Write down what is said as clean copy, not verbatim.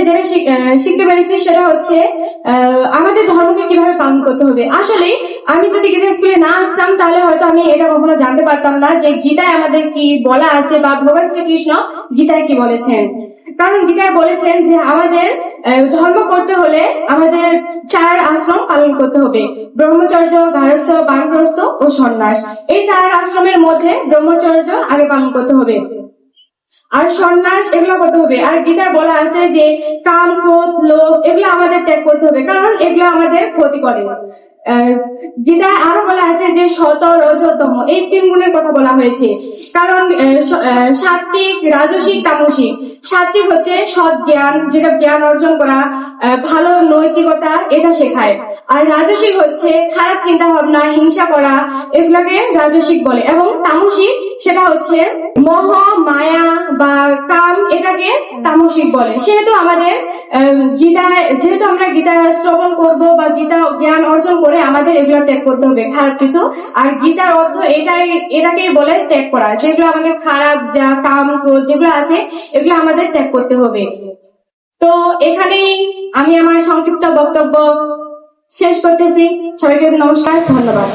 যেটা শিখতে পেরেছি সেটা হচ্ছে আমাদের ধর্মকে কিভাবে পালন করতে হবে। আসলে আমি যদি গীতা স্কুলে না আসতাম তাহলে হয়তো আমি এটা কখনো জানতে পারতাম না যে গীতায় আমাদের কি বলা আছে বা ভগবান শ্রীকৃষ্ণ গীতায় কি বলেছেন। কারণ গীতায় বলেছেন যে আমাদের ধর্ম করতে হলে আমাদের 4 আশ্রম পালন করতে হবে: ব্রহ্মচর্য, গার্হস্থ্য, বানপ্রস্থ ও সন্ন্যাস। এই 4 আশ্রমের মধ্যে ব্রহ্মচর্য আগে পালন করতে হবে, আর সন্ন্যাস এগুলো করতে হবে। আর গীতায় বলা আছে যে কাম, ক্রোধ, লোভ এগুলো আমাদের ত্যাগ করতে হবে, কারণ এগুলো আমাদের ক্ষতি করে। গীতায় আরো বলা আছে যে সত, রজ, তম এই 3 গুণের কথা বলা হয়েছে। কারণ সাত্বিক, রাজসিক, তামসিক। সাত্বিক হচ্ছে সৎ জ্ঞান, যেটা জ্ঞান অর্জন করা, ভালো নৈতিকতা এটা শেখায়। আর রাজসিক হচ্ছে খারাপ চিন্তা ভাবনা, হিংসা করা, এগুলাকে রাজসিক বলে। এবং তামসিক সেটা হচ্ছে মোহ, মায়া বা কাম, এটাকে তামসিক বলে। সেহেতু আমাদের যেহেতু আমরা গীতা শ্রবণ করব বা গীতা জ্ঞান অর্জন করে আমাদের এগুলো ত্যাগ করতে হবে, খারাপ কিছু। আর গীতার অর্থ এটাকেই বলে ত্যাগ করা, যেগুলো আমাদের খারাপ, যা কাম, ক্রোধ যেগুলো আছে এগুলো আমাদের ত্যাগ করতে হবে। তো এখানেই আমি আমার সংক্ষিপ্ত বক্তব্য শেষ করতেছি। সবাইকে নমস্কার, ধন্যবাদ।